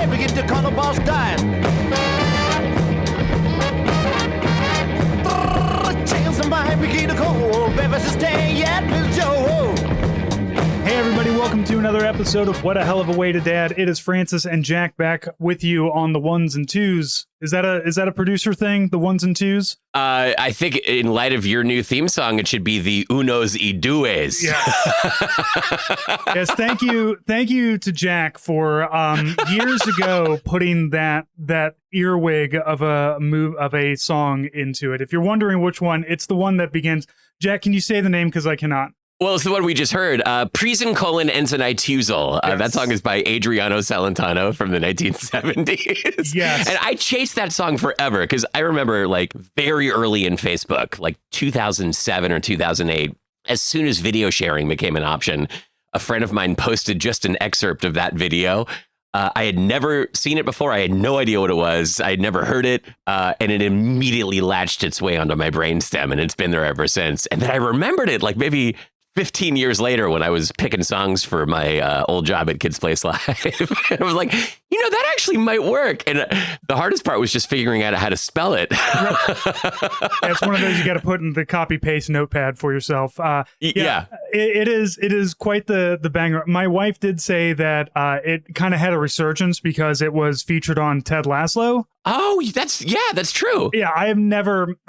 might begin to call the boss dying. Chance might begin to call. Bevis is staying yet with Joe. Hey everybody, welcome to another episode of What a Hell of a Way to Dad. It is Francis and Jack back with you on the ones and twos. Is that a producer thing, the ones and twos? I think in light of your new theme song, it should be the unos y dues. Yes. Yes, thank you to Jack for years ago putting that earwig of a song into it. If you're wondering which one, it's the one that begins. Jack, can you say the name because I cannot? Well, it's the one we just heard. Prisen colon Ensign Tuzal. Yes. That song is by Adriano Celentano from the 1970s. Yes. And I chased that song forever because I remember like very early in Facebook, like 2007 or 2008, as soon as video sharing became an option, a friend of mine posted just an excerpt of that video. I had never seen it before. I had no idea what it was. I had never heard it. And it immediately latched its way onto my brainstem, and it's been there ever since. And then I remembered it like maybe 15 years later when I was picking songs for my old job at Kids Place Live. And I was like, you know, that actually might work. And the hardest part was just figuring out how to spell it. It's one of those you got to put in the copy paste notepad for yourself. Yeah. It is quite the banger. My wife did say that it kind of had a resurgence because it was featured on Ted Lasso. Oh, that's true. Yeah, I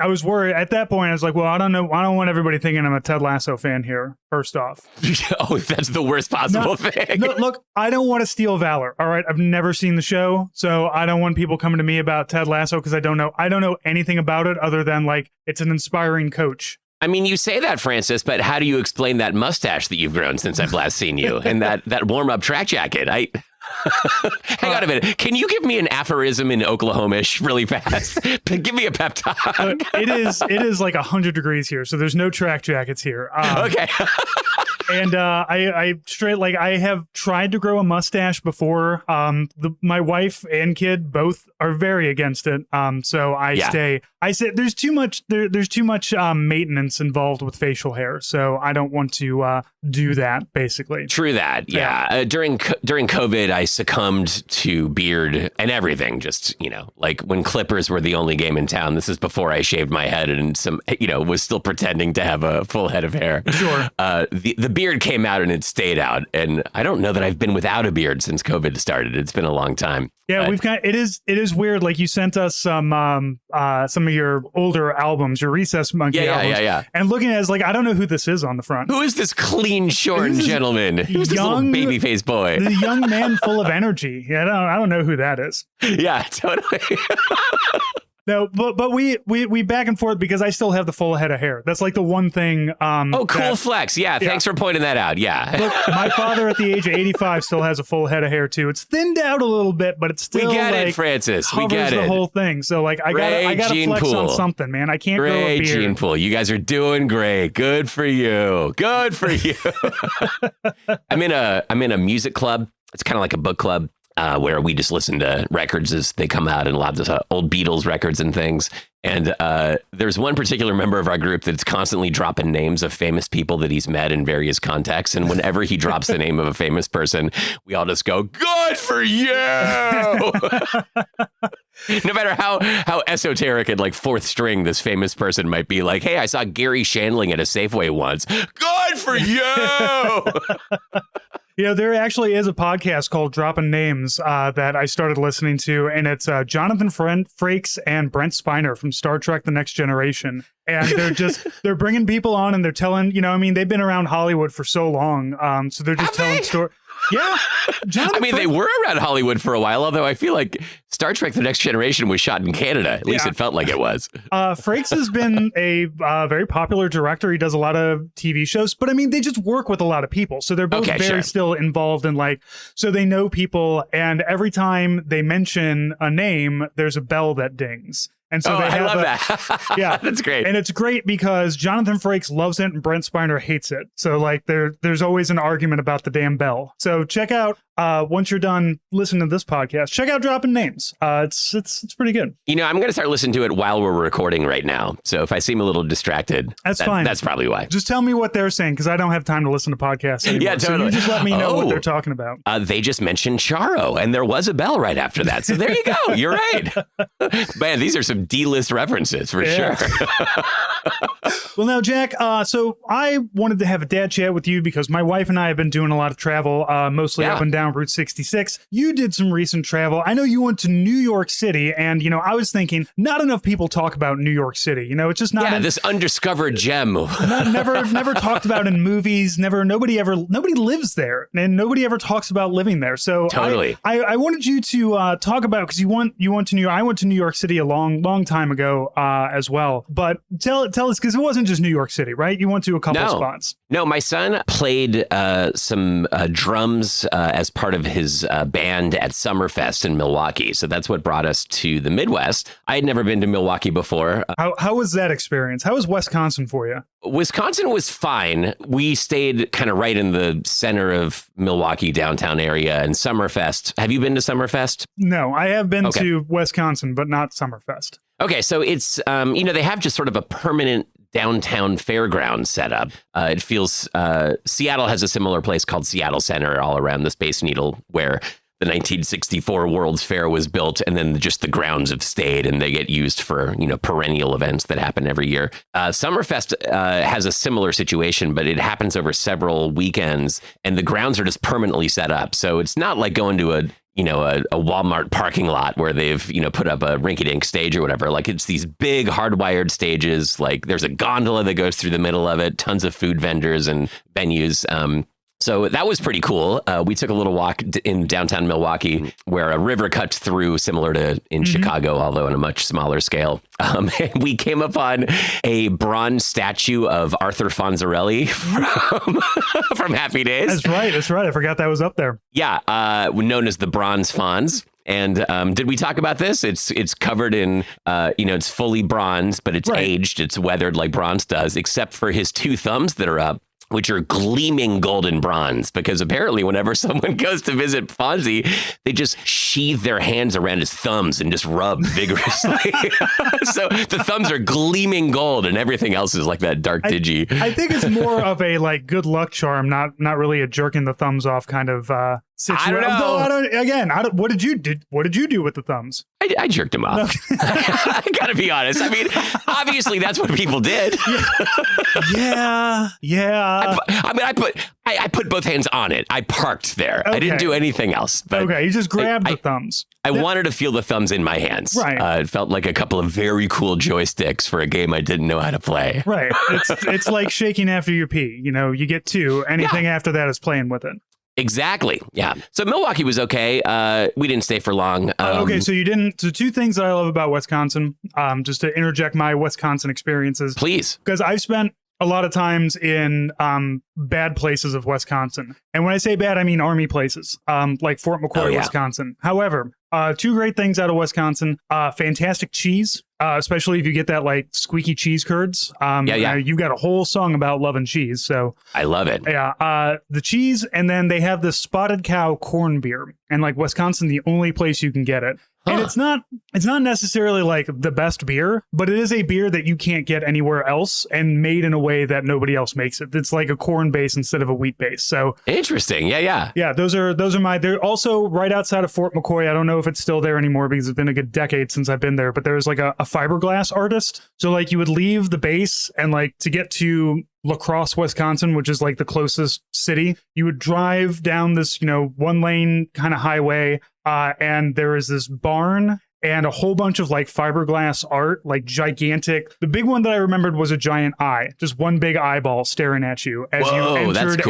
was worried at that point. I was like, well, I don't know. I don't want everybody thinking I'm a Ted Lasso fan here, first off. Oh, that's the worst possible thing. No, look, I don't want to steal valor. All right. I've never seen the show, so I don't want people coming to me about Ted Lasso because I don't know anything about it other than like it's an inspiring coach. I mean, you say that, Francis, but how do you explain that mustache that you've grown since I've last seen you and that warm-up track jacket? Hang on a minute. Can you give me an aphorism in Oklahomish really fast? Give me a pep talk. It is like 100 degrees here, so there's no track jackets here. Okay. And I have tried to grow a mustache before. My wife and kid both are very against it. So I say there's too much maintenance involved with facial hair, so I don't want to do that. Basically, true that. Yeah. During COVID, I succumbed to beard and everything. Just like when clippers were the only game in town. This is before I shaved my head and was still pretending to have a full head of hair. Sure. The beard came out and it stayed out, and I don't know that I've been without a beard since COVID started. It's been a long time. Yeah, it is weird. Like you sent us some of your older albums, your Recess Monkey albums. Yeah. And looking at it, like I don't know who this is on the front. Who is this clean shorn gentleman? Who's this little baby-faced boy? The young man full of energy. Yeah, I don't know who that is. Yeah, totally. No, but we back and forth because I still have the full head of hair. That's like the one thing. Cool flex. Yeah, thanks for pointing that out. Yeah. Look, my father at the age of 85 still has a full head of hair too. It's thinned out a little bit, but it's still we get it, Francis. We get it. The whole thing. So like I gotta flex on something, man. I can't grow a beard. Gene Pool. You guys are doing great. Good for you. Good for you. I'm in a music club. It's kind of like a book club. Where we just listen to records as they come out and lots of old Beatles records and things. And there's one particular member of our group that's constantly dropping names of famous people that he's met in various contexts. And whenever he drops the name of a famous person, we all just go, good for you. No matter how esoteric and like fourth string this famous person might be, like, hey, I saw Gary Shandling at a Safeway once. Good for you. There actually is a podcast called Dropping Names that I started listening to, and it's Jonathan Frakes and Brent Spiner from Star Trek The Next Generation. And they're bringing people on and they're telling, they've been around Hollywood for so long. So they're just telling stories. Yeah. They were around Hollywood for a while, although I feel like Star Trek The Next Generation was shot in Canada. At least it felt like it was. Frakes has been a very popular director. He does a lot of TV shows, but they just work with a lot of people. So they're both still involved in so they know people. And every time they mention a name, there's a bell that dings. And so I love that. Yeah, that's great. And it's great because Jonathan Frakes loves it and Brent Spiner hates it. So there's always an argument about the damn bell. So check out once you're done listening to this podcast, check out Dropping Names. It's pretty good. You know, I'm going to start listening to it while we're recording right now. So if I seem a little distracted, that's fine. That's probably why. Just tell me what they're saying, because I don't have time to listen to podcasts anymore. Yeah, totally. So you just let me know what they're talking about. They just mentioned Charo, and there was a bell right after that. So there you go. You're right. Man, these are some D-list references for sure. Well, now, Jack, so I wanted to have a dad chat with you because my wife and I have been doing a lot of travel, mostly up and down Route 66. You did some recent travel. I know you went to New York City, and, you know, I was thinking not enough people talk about New York City. You know, it's just not this undiscovered gem. never talked about in movies. Nobody lives there, and nobody ever talks about living there. So totally. I wanted you to talk about, because you went to New York. I went to New York City a long time ago as well. But tell us, because it wasn't just New York City, right? You went to a couple of spots. No, my son played some drums as part of his band at Summerfest in Milwaukee. So that's what brought us to the Midwest. I had never been to Milwaukee before. How was that experience? How was Wisconsin for you? Wisconsin was fine. We stayed kind of right in the center of Milwaukee downtown area, and Summerfest. Have you been to Summerfest? No, I have been to Wisconsin, but not Summerfest. Okay, so it's, they have just sort of a permanent downtown fairground setup. It feels, Seattle has a similar place called Seattle Center all around the Space Needle, where the 1964 World's Fair was built, and then just the grounds have stayed, and they get used for, perennial events that happen every year. Summerfest has a similar situation, but it happens over several weekends, and the grounds are just permanently set up. So it's not like going to a Walmart parking lot where they've, put up a rinky-dink stage or whatever. Like, it's these big hardwired stages. Like, there's a gondola that goes through the middle of it, tons of food vendors and venues. So that was pretty cool. We took a little walk in downtown Milwaukee where a river cuts through, similar to in Chicago, although on a much smaller scale. And we came upon a bronze statue of Arthur Fonzarelli from Happy Days. That's right. I forgot that was up there. Yeah, known as the Bronze Fonz. And did we talk about this? It's covered in, it's fully bronze, but it's aged. It's weathered like bronze does, except for his two thumbs that are up, which are gleaming golden bronze, because apparently whenever someone goes to visit Fonzie, they just sheathe their hands around his thumbs and just rub vigorously. So the thumbs are gleaming gold, and everything else is like that dark digi. I think it's more of a like good luck charm, not really a jerking the thumbs off kind of situation. I don't know. What did you do with the thumbs? I jerked him off. I gotta be honest. I mean, obviously that's what people did. Yeah. I put both hands on it. I parked there. Okay. I didn't do anything else. But you just grabbed the thumbs. I wanted to feel the thumbs in my hands. Right. It felt like a couple of very cool joysticks for a game I didn't know how to play. Right. It's like shaking after you pee. You get two. Anything after that is playing with it. Exactly. Yeah. So Milwaukee was okay. We didn't stay for long. Okay. So you didn't. So two things that I love about Wisconsin, just to interject my Wisconsin experiences. Please. Because I've spent a lot of times in bad places of Wisconsin. And when I say bad, I mean army places, like Fort McCoy, Wisconsin. However, two great things out of Wisconsin. Fantastic cheese, especially if you get that like squeaky cheese curds. You've got a whole song about loving cheese. So I love it. Yeah. The cheese, and then they have this Spotted Cow corn beer. And like Wisconsin, the only place you can get it. And it's not necessarily like the best beer, but it is a beer that you can't get anywhere else, and made in a way that nobody else makes it. It's like a corn base instead of a wheat base. So interesting. Yeah. Those are they're also right outside of Fort McCoy. I don't know if it's still there anymore because it's been a good decade since I've been there, but there's like a fiberglass artist. So like you would leave the base, and like to get to La Crosse, Wisconsin, which is like the closest city, you would drive down this, one lane kind of highway. And there is this barn and a whole bunch of like fiberglass art, like gigantic. The big one that I remembered was a giant eye, just one big eyeball staring at you as you entered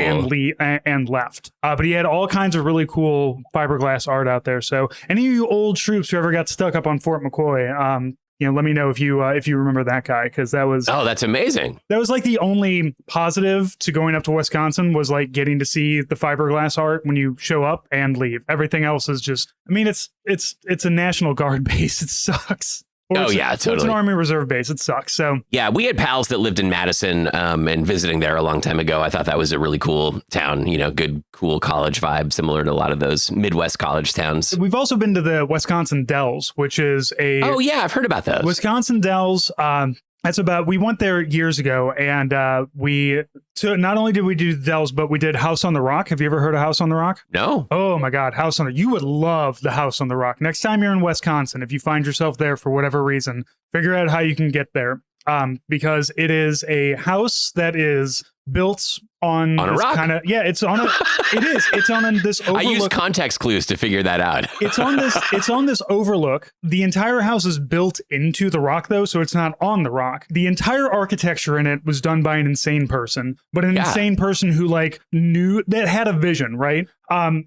and left. But he had all kinds of really cool fiberglass art out there. So any of you old troops who ever got stuck up on Fort McCoy, let me know if you remember that guy, because that was that's amazing. That was like the only positive to going up to Wisconsin, was like getting to see the fiberglass art when you show up and leave. Everything else is just, I mean, it's a National Guard base. It sucks. Or Oh, yeah, It's totally. an Army Reserve base. It sucks. So Yeah, we had pals that lived in Madison and visiting there a long time ago. I thought that was a really cool town, good, cool college vibe, similar to a lot of those Midwest college towns. we've also been to the Wisconsin Dells, which is a Oh, yeah, I've heard about those. Wisconsin Dells. We went there years ago, and not only did we do the Dells, but we did House on the Rock. Have you ever heard of House on the Rock? No. Oh my God, you would love the House on the Rock. Next time you're in Wisconsin, if you find yourself there for whatever reason, figure out how you can get there. Because it is a house that is built on a rock. It's on this overlook. I used context clues to figure that out. It's on this overlook. The entire house is built into the rock, though, so it's not on the rock. The entire architecture in it was done by an insane person, but an insane person who had a vision, right?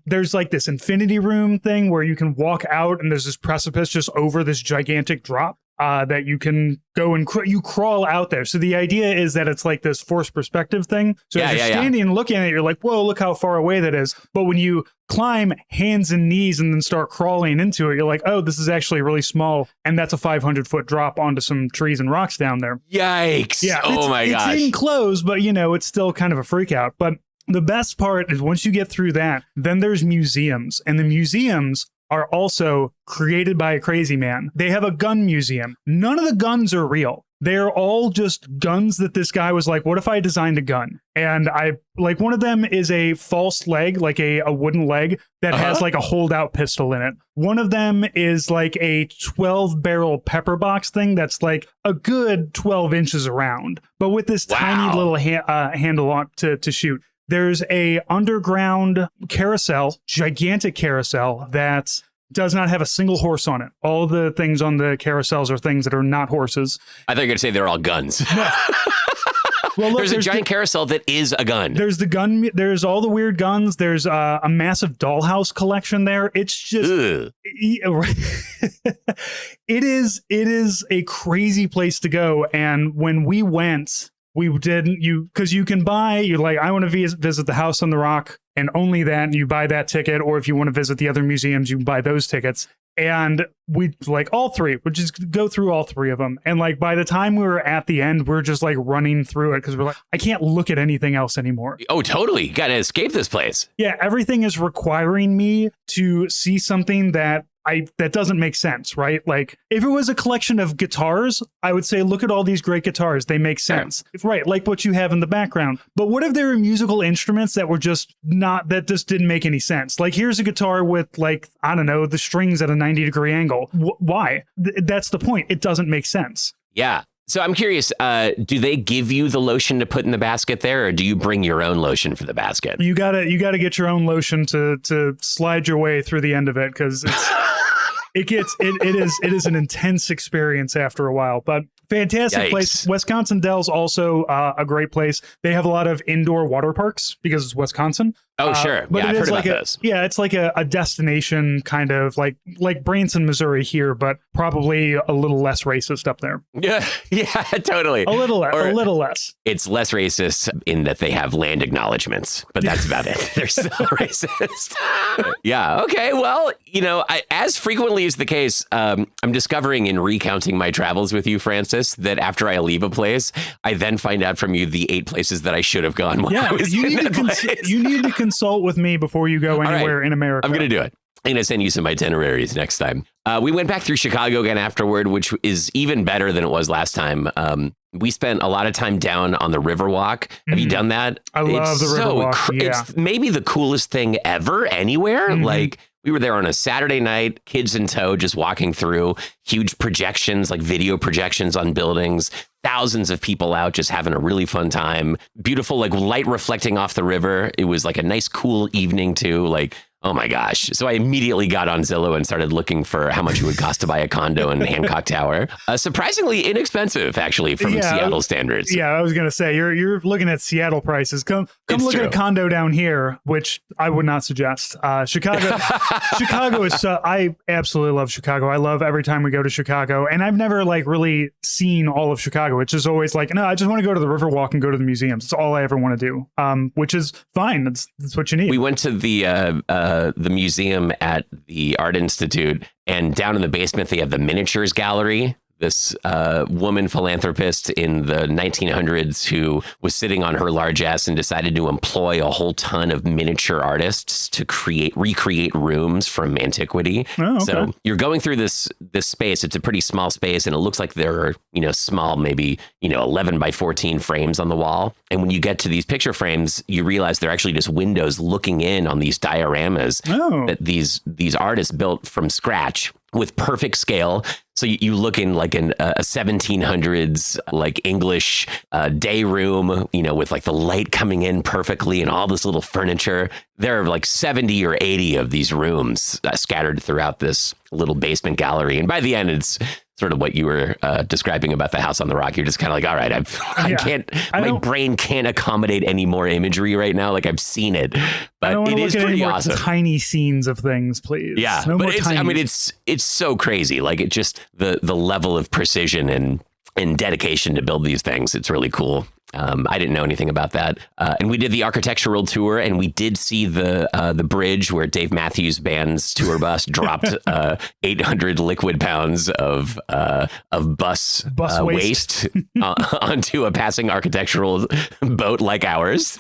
There's like this infinity room thing where you can walk out and there's this precipice just over this gigantic drop. That you can go and you crawl out there. So the idea is that it's like this forced perspective thing. So as you're standing and looking at it, you're like, whoa, look how far away that is. But when you climb hands and knees and then start crawling into it, you're like, oh, this is actually really small. And that's a 500-foot drop onto some trees and rocks down there. Yikes. Yeah. Oh my gosh. It's enclosed, but it's still kind of a freak out. But the best part is once you get through that, then there's museums. And the museums are also created by a crazy man. They have a gun museum. None of the guns are real. They're all just guns that this guy was like, what if I designed a gun? And one of them is a false leg, like a wooden leg that has like a holdout pistol in it. One of them is like a 12-barrel pepper box thing that's like a good 12 inches around, but with this tiny little handle on to shoot. There's a underground carousel, gigantic carousel that does not have a single horse on it. All the things on the carousels are things that are not horses. I thought you were going to say they're all guns. Well, look, there's a giant carousel that is a gun. There's the gun. There's all the weird guns. There's a massive dollhouse collection there. It's just, it is a crazy place to go. And when we went, because you can buy, you're like, I want to visit the House on the Rock and only that, and you buy that ticket. Or if you want to visit the other museums, you can buy those tickets. And we all three, we just go through all three of them. And by the time we were at the end, we're just running through it because we're like, I can't look at anything else anymore. Oh, totally. You got to escape this place. Yeah. Everything is requiring me to see something that doesn't make sense, right? Like if it was a collection of guitars, I would say, look at all these great guitars. They make sense, right? Like what you have in the background. But what if there were musical instruments that were just that just didn't make any sense? Like here's a guitar with I don't know, the strings at a 90-degree angle. Why? That's the point. It doesn't make sense. Yeah. So I'm curious, do they give you the lotion to put in the basket there, or do you bring your own lotion for the basket? You gotta get your own lotion to slide your way through the end of it, because it is an intense experience after a while. But fantastic place. Wisconsin Dells also a great place. They have a lot of indoor water parks because it's Wisconsin. Oh, sure. But I've heard about those. Yeah, it's like a destination kind of like Branson, Missouri here, but probably a little less racist up there. Yeah, totally. A little less. It's less racist in that they have land acknowledgements, but that's about it. They're still racist. Yeah. Okay. Well, as frequently is the case, I'm discovering in recounting my travels with you, Francis, that after I leave a place, I then find out from you the 8 places that I should have gone. You need to consult with me before you go anywhere in America. I'm going to do it. I'm going to send you some itineraries next time. We went back through Chicago again afterward, which is even better than it was last time. We spent a lot of time down on the Riverwalk. Have you done that? I love the Riverwalk. It's maybe the coolest thing ever anywhere. Mm-hmm. We were there on a Saturday night, kids in tow, just walking through, huge projections, video projections on buildings, thousands of people out just having a really fun time. Beautiful, light reflecting off the river. It was a nice, cool evening too. Oh my gosh. So I immediately got on Zillow and started looking for how much it would cost to buy a condo in Hancock Tower. Surprisingly inexpensive, actually, from Seattle standards. Yeah, I was going to say, you're looking at Seattle prices. Come look at a condo down here, which I would not suggest. Chicago is I absolutely love Chicago. I love every time we go to Chicago. And I've never really seen all of Chicago. It's just always no, I just want to go to the Riverwalk and go to the museums. It's all I ever want to do, which is fine. That's what you need. We went to the museum at the Art Institute, and down in the basement they have the miniatures gallery this woman philanthropist in the 1900s who was sitting on her largesse and decided to employ a whole ton of miniature artists to recreate rooms from antiquity. Oh, okay. So you're going through this space. It's a pretty small space, and it looks like there are, small, maybe, 11 by 14 frames on the wall. And when you get to these picture frames, you realize they're actually just windows looking in on these dioramas that these artists built from scratch with perfect scale. So you look in like a 1700s like English day room, with like the light coming in perfectly and all this little furniture. There are like 70 or 80 of these rooms scattered throughout this little basement gallery. And by the end, it's sort of what you were describing about the house on the rock. You're just kind of like, all right, my brain can't accommodate any more imagery right now. Like I've seen it, but it is pretty awesome. Tiny scenes of things, please. Yeah, but it's so crazy. Like it just the level of precision and dedication to build these things. It's really cool. I didn't know anything about that. And we did the architectural tour, and we did see the bridge where Dave Matthews Band's tour bus dropped 800 liquid pounds of bus waste onto a passing architectural boat like ours.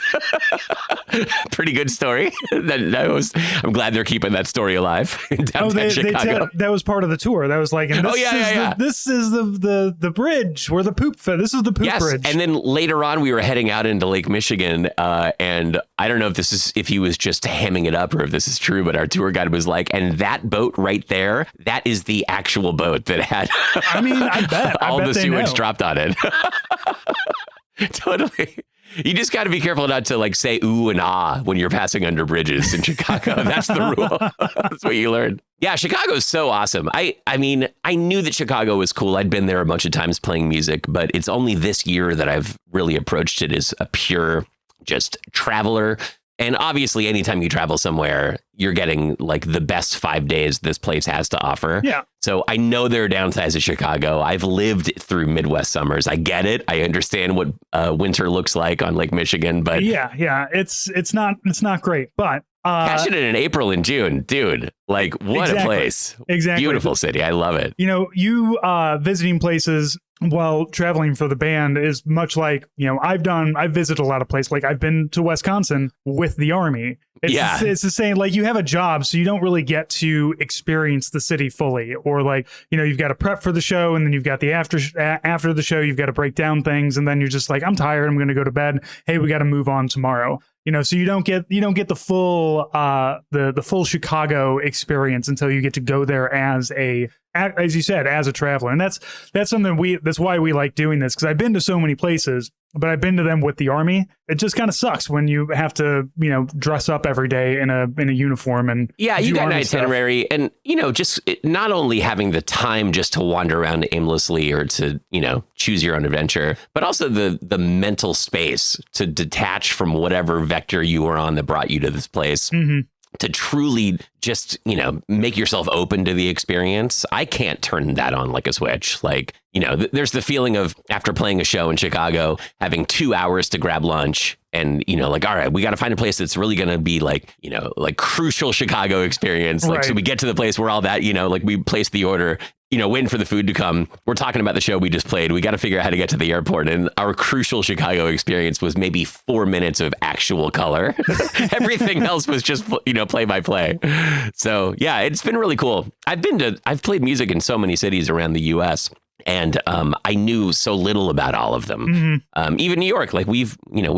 Pretty good story. I'm glad they're keeping that story alive in downtown Chicago. That was part of the tour. That was like, this is the bridge where the poop. This is the poop bridge. And then later on, we were heading out into Lake Michigan, and I don't know if he was just hamming it up or if this is true, but our tour guide was like, and that boat right there, that is the actual boat that had I bet all the sewage know. dropped on it. Totally. You just got to be careful not to like say ooh and ah when you're passing under bridges in Chicago. That's the rule. That's what you learn. Yeah, Chicago's so awesome. I mean, I knew that Chicago was cool. I'd been there a bunch of times playing music, but it's only this year that I've really approached it as a pure just traveler. And obviously, anytime you travel somewhere, you're getting like the best 5 days this place has to offer. Yeah. So I know there are downsides of Chicago. I've lived through Midwest summers. I get it. I understand what winter looks like on Lake Michigan, but yeah, it's not great, but catching it in April and June, dude. Like what a place. Exactly. Beautiful city. I love it. You visiting places while traveling for the band is much like, I've visited a lot of places. Like I've been to Wisconsin with the Army. It's the same. Like you have a job, so you don't really get to experience the city fully. Or like, you've got to prep for the show, and then you've got the after the show, you've got to break down things, and then you're just like, I'm tired, I'm going to go to bed. Hey, we got to move on tomorrow. So you don't get the full the full Chicago experience until you get to go there as you said, as a traveler. And that's something that's why we like doing this, because I've been to so many places, but I've been to them with the Army. It just kind of sucks when you have to, dress up every day in a uniform and you got an itinerary stuff. And, just not only having the time just to wander around aimlessly or to, choose your own adventure, but also the mental space to detach from whatever vector you were on that brought you to this place. Mm-hmm. To truly just, make yourself open to the experience. I can't turn that on like a switch. Like, there's the feeling of after playing a show in Chicago, having 2 hours to grab lunch and, like, all right, we got to find a place that's really going to be like, like crucial Chicago experience. Like, so we get to the place where all that, like we place the order, waiting for the food to come. We're talking about the show we just played. We got to figure out how to get to the airport. And our crucial Chicago experience was maybe 4 minutes of actual color. Everything else was just, play by play. So, yeah, it's been really cool. I've played music in so many cities around the U.S. And I knew so little about all of them. Mm-hmm. Even New York, like we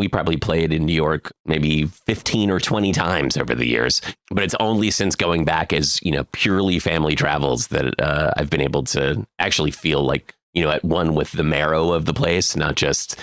probably played in New York maybe 15 or 20 times over the years. But it's only since going back as, purely family travels that I've been able to actually feel like, at one with the marrow of the place, not just,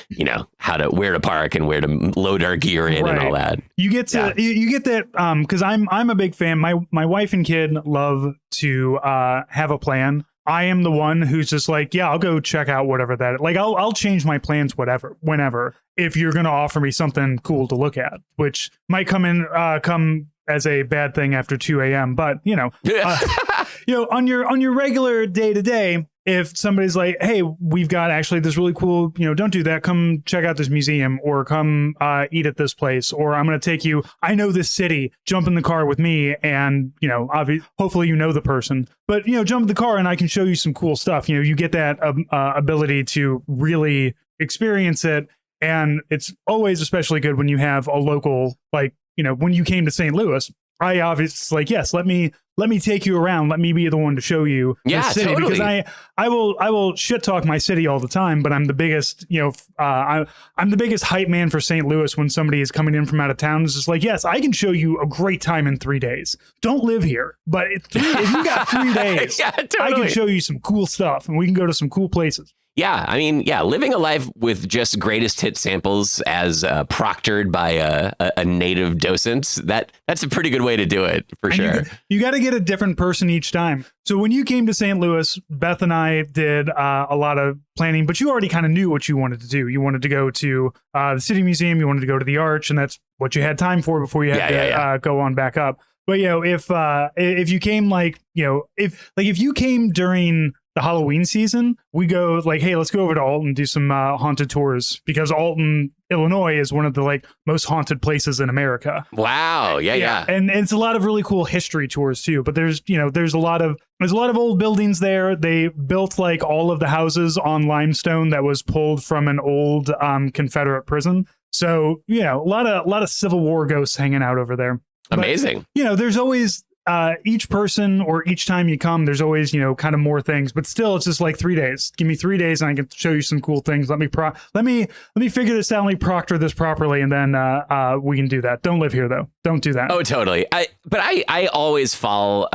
where to park and where to load our gear in and all that. You get to, you get that, because I'm a big fan. My wife and kid love to have a plan. I am the one who's just like, yeah, I'll go check out whatever that, like, I'll change my plans, whenever, if you're going to offer me something cool to look at, which might come as a bad thing after 2 a.m. But, on your regular day to day, if somebody's like, hey, we've got actually this really cool, don't do that. Come check out this museum, or come eat at this place, or I'm going to take you. I know this city. Jump in the car with me, and hopefully you know the person. But jump in the car, and I can show you some cool stuff. You get that ability to really experience it, and it's always especially good when you have a local, like when you came to St. Louis. I obviously like, yes, let me take you around. Let me be the one to show you the city, totally. because I will shit talk my city all the time, but I'm the biggest, I'm the biggest hype man for St. Louis when somebody is coming in from out of town. It's just like, yes, I can show you a great time in 3 days. Don't live here, but if you got 3 days, I can show you some cool stuff, and we can go to some cool places. Yeah, I mean, living a life with just greatest hit samples as proctored by a native docent, that's a pretty good way to do it, for sure. You got to get a different person each time. So when you came to St. Louis, Beth and I did a lot of planning, but you already kind of knew what you wanted to do. You wanted to go to the City Museum, you wanted to go to the Arch, and that's what you had time for before you had to go on back up. But if you came if you came during the Halloween season, we go like, hey, let's go over to Alton and do some haunted tours, because Alton, Illinois is one of the most haunted places in America. Wow. Yeah. And it's a lot of really cool history tours too. But there's a lot of old buildings there. They built all of the houses on limestone that was pulled from an old Confederate prison. So, a lot of Civil War ghosts hanging out over there. Amazing. But, there's always each person, or each time you come, there's always, kind of more things, but still it's just 3 days. Give me 3 days and I can show you some cool things. Let me figure this out. Let me proctor this properly. And then we can do that. Don't live here though. Don't do that. Oh, totally. I always fall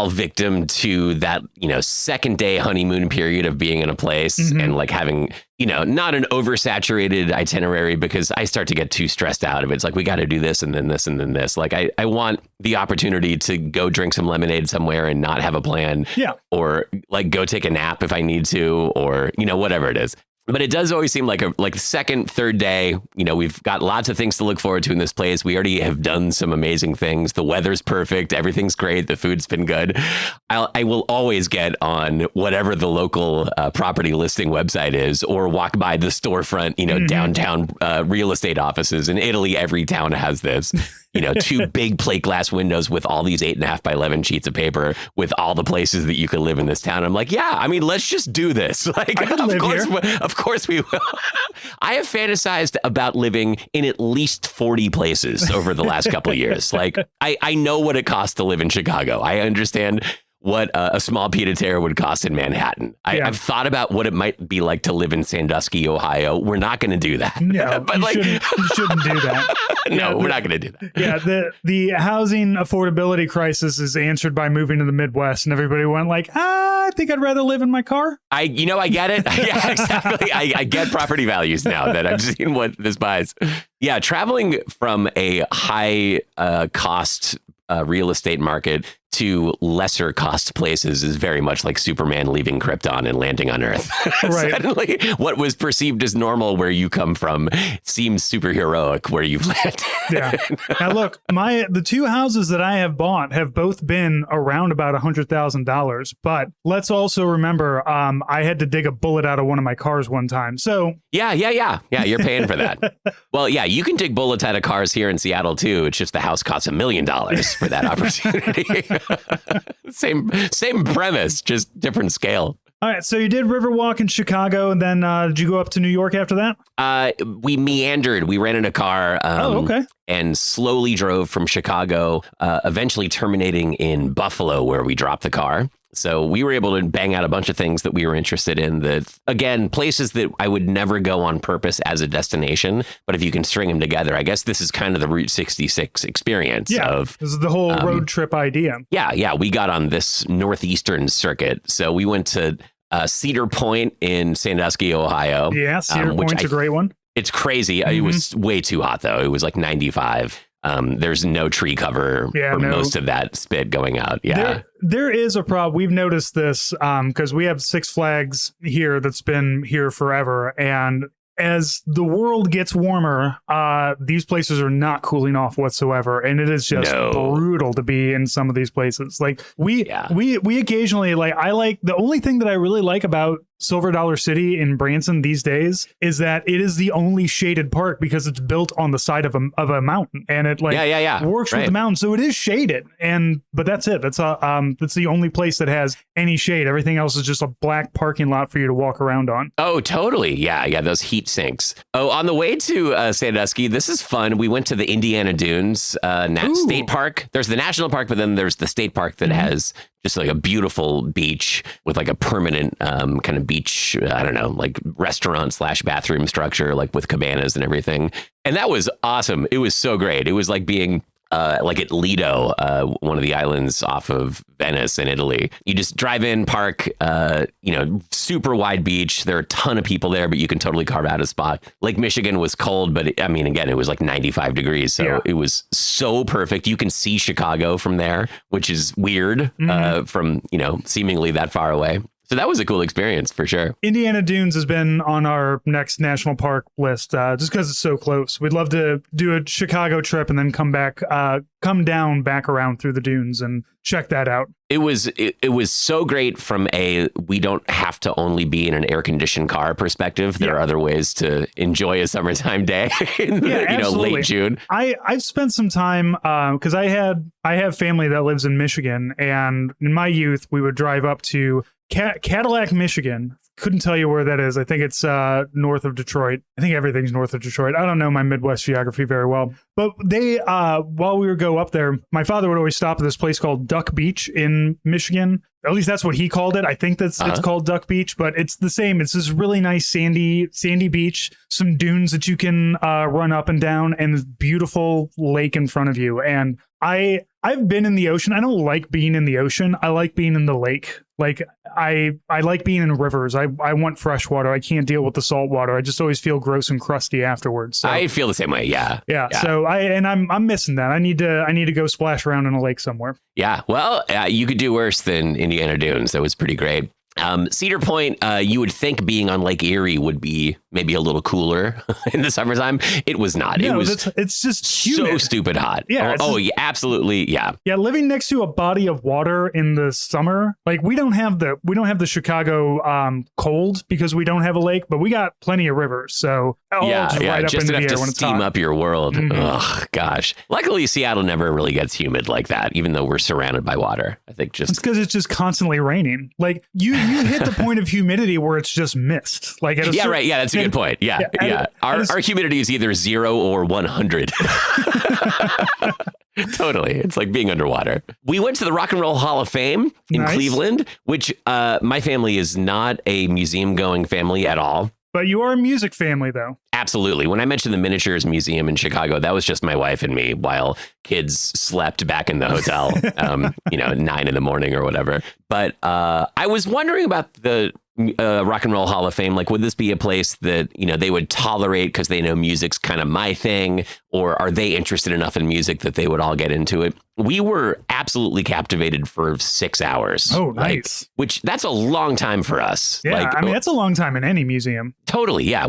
victim to that, second day honeymoon period of being in a place and having, not an oversaturated itinerary, because I start to get too stressed out of it. It's like, we got to do this and then this and then this. I want the opportunity to go drink some lemonade somewhere and not have a plan. Yeah. Or go take a nap if I need to, or, whatever it is. But it does always seem like a second, third day, we've got lots of things to look forward to in this place. We already have done some amazing things. The weather's perfect. Everything's great. The food's been good. I will always get on whatever the local property listing website is, or walk by the storefront, downtown real estate offices. In Italy, every town has this. 2 big plate glass windows with all these 8.5 by 11 sheets of paper with all the places that you could live in this town. I'm like, yeah, I mean, let's just do this. Of course we will. I have fantasized about living in at least 40 places over the last couple of years. I know what it costs to live in Chicago. I understand what a small pied-a-terre would cost in Manhattan. I've thought about what it might be like to live in Sandusky, Ohio. We're not going to do that. No, but you shouldn't do that. No, we're not going to do that. Yeah, the housing affordability crisis is answered by moving to the Midwest, and everybody went I think I'd rather live in my car. I get it. Yeah, exactly. I get property values now that I've seen what this buys. Yeah, traveling from a high cost real estate market to lesser cost places is very much like Superman leaving Krypton and landing on Earth. Right. Suddenly, what was perceived as normal where you come from seems superheroic where you've landed. Yeah. Now look, the 2 houses that I have bought have both been around about $100,000. But let's also remember, I had to dig a bullet out of one of my cars one time. So yeah, you're paying for that. Well, yeah, you can dig bullets out of cars here in Seattle too. It's just the house costs $1 million for that opportunity. Same premise, just different scale. All right, so you did Riverwalk in Chicago, and then did you go up to New York after that? We meandered. We rented a car. Okay. And slowly drove from Chicago, eventually terminating in Buffalo, where we dropped the car. So we were able to bang out a bunch of things that we were interested in, that, again, places that I would never go on purpose as a destination. But if you can string them together, I guess this is kind of the Route 66 experience. Yeah, this is the whole road trip idea. Yeah. We got on this northeastern circuit. So we went to Cedar Point in Sandusky, Ohio. Yeah, Cedar Point's a great one. It's crazy. It was way too hot, though. It was 95. There's no tree cover for most of that spit going out. Yeah. There is a problem. We've noticed this because we have Six Flags here that's been here forever. And as the world gets warmer, these places are not cooling off whatsoever, and it is just brutal to be in some of these places. Like we occasionally the only thing that I really like about Silver Dollar City in Branson these days is that it is the only shaded park because it's built on the side of a mountain, and it works with the mountain, so it is shaded. But that's it. That's the only place that has any shade. Everything else is just a black parking lot for you to walk around on. Oh, totally. Yeah. Those heat sinks. Oh, on the way to Sandusky, this is fun. We went to the Indiana Dunes State Park. There's the national park, but then there's the state park that has just like a beautiful beach with like a permanent kind of beach, I don't know, like restaurant / bathroom structure, like with cabanas and everything. And that was awesome. It was so great. It was like being like at Lido, one of the islands off of Venice in Italy. You just drive in, park, super wide beach. There are a ton of people there, but you can totally carve out a spot. Lake Michigan was cold, but again, it was like 95 degrees. So it was so perfect. You can see Chicago from there, which is weird from, seemingly that far away. So that was a cool experience for sure. Indiana Dunes has been on our next national park list just because it's so close. We'd love to do a Chicago trip and then come down back around through the dunes and check that out. It was so great from we don't have to only be in an air conditioned car perspective. There are other ways to enjoy a summertime day in late June. I've spent some time because I have family that lives in Michigan, and in my youth we would drive up to Cadillac, Michigan. Couldn't tell you where that is. I think it's north of Detroit. I think everything's north of Detroit. I don't know my Midwest geography very well. But they, while we would go up there, my father would always stop at this place called Duck Beach in Michigan. At least that's what he called it. I think it's called Duck Beach, but it's the same. It's this really nice sandy beach, some dunes that you can run up and down, and this beautiful lake in front of you. And I've been in the ocean. I don't like being in the ocean. I like being in the lake. Like I like being in rivers. I want fresh water. I can't deal with the salt water. I just always feel gross and crusty afterwards. So, I feel the same way. Yeah. So I'm missing that. I need to go splash around in a lake somewhere. Yeah. Well, you could do worse than Indiana Dunes. That was pretty great. Cedar Point, you would think being on Lake Erie would be maybe a little cooler in the summertime. It was not. No, it's just humid. So stupid hot. Yeah. Yeah, absolutely. Yeah. Yeah. Living next to a body of water in the summer, like we don't have the Chicago cold because we don't have a lake, but we got plenty of rivers. So just enough to steam up your world. Oh gosh. Luckily, Seattle never really gets humid like that, even though we're surrounded by water. I think it's because it's just constantly raining. Like you hit the point of humidity where it's just mist. Like right. Yeah, that's a good point. Yeah. Our humidity is either 0 or 100. Totally. It's like being underwater. We went to the Rock and Roll Hall of Fame in Cleveland, which my family is not a museum going family at all. But you are a music family, though. Absolutely. When I mentioned the Miniatures Museum in Chicago, that was just my wife and me while kids slept back in the hotel, 9 in the morning or whatever. But I was wondering about the Rock and Roll Hall of Fame. Like, would this be a place that, they would tolerate because they know music's kind of my thing? Or are they interested enough in music that they would all get into it? We were absolutely captivated for 6 hours. Oh, nice. Which that's a long time for us. Yeah, that's a long time in any museum. Totally. Yeah.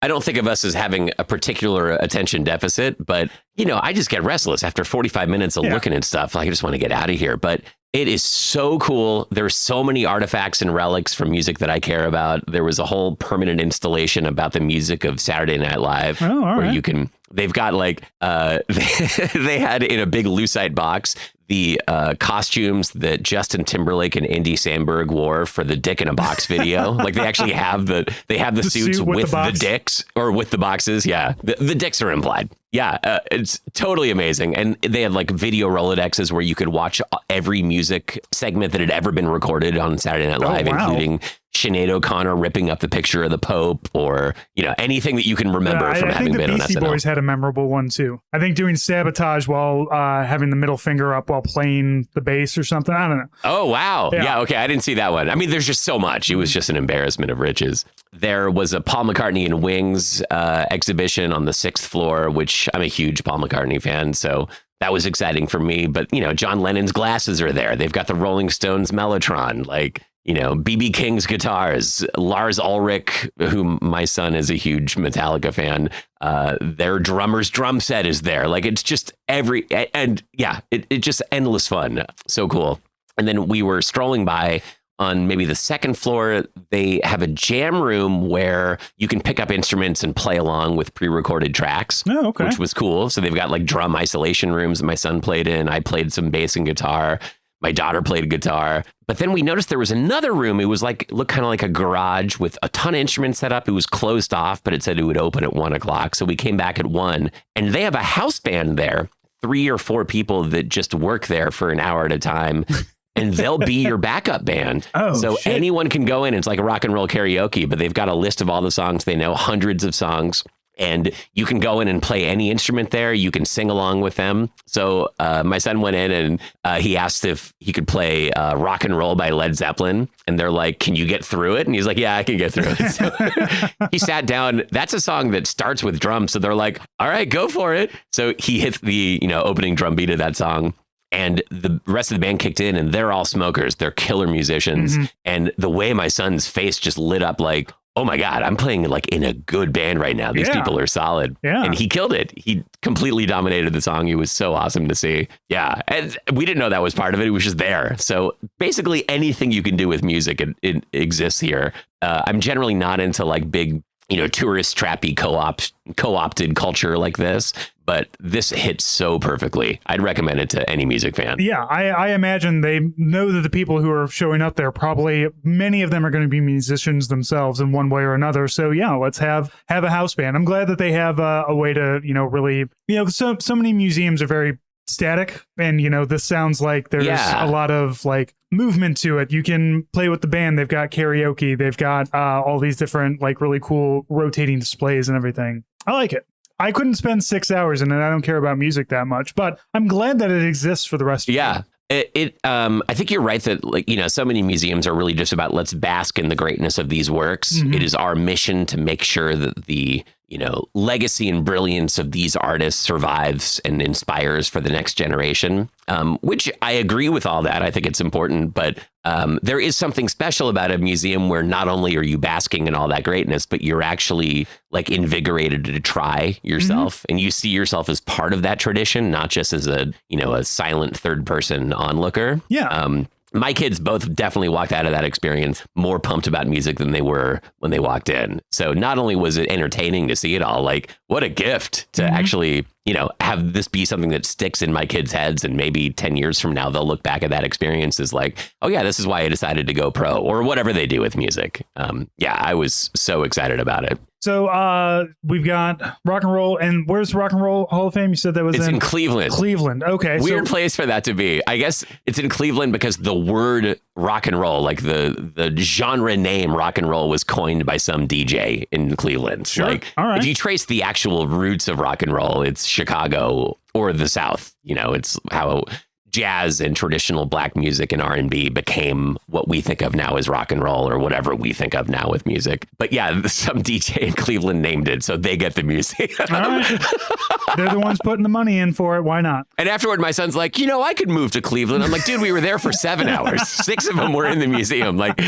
I don't think of us as having a particular attention deficit, but, I just get restless after 45 minutes of looking at stuff. I just want to get out of here. But it is so cool. There's so many artifacts and relics from music that I care about. There was a whole permanent installation about the music of Saturday Night Live where you can. They've got they had in a big lucite box the costumes that Justin Timberlake and Andy Samberg wore for the Dick in a Box video. Like they actually have the suits with the dicks or with the boxes. Yeah, the dicks are implied. Yeah, it's totally amazing. And they had like video Rolodexes where you could watch every music segment that had ever been recorded on Saturday Night Live, including Sinead O'Connor ripping up the picture of the Pope, or anything that you can remember from having been on SNL. I think the Beastie Boys had a memorable one too. I think doing Sabotage while having the middle finger up while playing the bass or something. I don't know. Oh wow, yeah, okay, I didn't see that one. I mean, there's just so much. It was just an embarrassment of riches. There was a Paul McCartney and Wings exhibition on the 6th floor, which I'm a huge Paul McCartney fan, so that was exciting for me. But John Lennon's glasses are there. They've got the Rolling Stones Mellotron, BB King's guitars, Lars Ulrich, whom my son is a huge Metallica fan. Their drummer's drum set is there. Like, it's just it's just endless fun. So cool. And then we were strolling by on maybe the second floor. They have a jam room where you can pick up instruments and play along with pre-recorded tracks, which was cool. So they've got like drum isolation rooms that my son played in. I played some bass and guitar. My daughter played guitar. But then we noticed there was another room. It was looked kind of like a garage with a ton of instruments set up. It was closed off, but it said it would open at 1:00. So we came back at 1, and they have a house band there. 3 or 4 people that just work there for an hour at a time. And they'll be your backup band. Anyone can go in. It's like a rock and roll karaoke, but they've got a list of all the songs. They know hundreds of songs. And you can go in and play any instrument there. You can sing along with them. So my son went in and he asked if he could play Rock and Roll by Led Zeppelin. And they're like, can you get through it? And he's like, yeah, I can get through it. So he sat down. That's a song that starts with drums. So they're like, all right, go for it. So he hit the opening drum beat of that song. And the rest of the band kicked in, and they're all smokers. They're killer musicians. Mm-hmm. And the way my son's face just lit up like, oh my God, I'm playing like in a good band right now. These people are solid. Yeah. And he killed it. He completely dominated the song. It was so awesome to see. Yeah. And we didn't know that was part of it. It was just there. So basically anything you can do with music, it exists here. I'm generally not into like big, tourist trappy co-opted culture like this, but this hits so perfectly. I'd recommend it to any music fan. Yeah, I imagine they know that the people who are showing up there, probably many of them are going to be musicians themselves in one way or another. So yeah, let's have a house band. I'm glad that they have a way to, really, so many museums are very static, and this sounds like there's a lot of like movement to it. You can play with the band. They've got karaoke. They've got all these different like really cool rotating displays and everything. I like it. I couldn't spend 6 hours in it. I don't care about music that much, but I'm glad that it exists for the rest of you. I think you're right that so many museums are really just about let's bask in the greatness of these works. Mm-hmm. It is our mission to make sure that the legacy and brilliance of these artists survives and inspires for the next generation, which I agree with all that. I think it's important, but there is something special about a museum where not only are you basking in all that greatness, but you're actually like invigorated to try yourself, and you see yourself as part of that tradition, not just as a silent third person onlooker. Yeah. My kids both definitely walked out of that experience more pumped about music than they were when they walked in. So not only was it entertaining to see it all, like what a gift to actually, have this be something that sticks in my kids' heads. And maybe 10 years from now, they'll look back at that experience as like, oh yeah, this is why I decided to go pro, or whatever they do with music. I was so excited about it. So we've got Rock and Roll, and where's Rock and Roll Hall of Fame? You said that was in Cleveland. Cleveland. Okay. Weird place for that to be. I guess it's in Cleveland because the word rock and roll, like the genre name rock and roll, was coined by some DJ in Cleveland. Sure. Like, all right. If you trace the actual roots of rock and roll, it's Chicago or the South. It's how jazz and traditional black music and R&B became what we think of now as rock and roll, or whatever we think of now with music. But yeah, some DJ in Cleveland named it, so they get the music. All right. They're the ones putting the money in for it. Why not? And afterward, my son's like, I could move to Cleveland. I'm like, dude, we were there for 7 hours. 6 of them were in the museum. Like,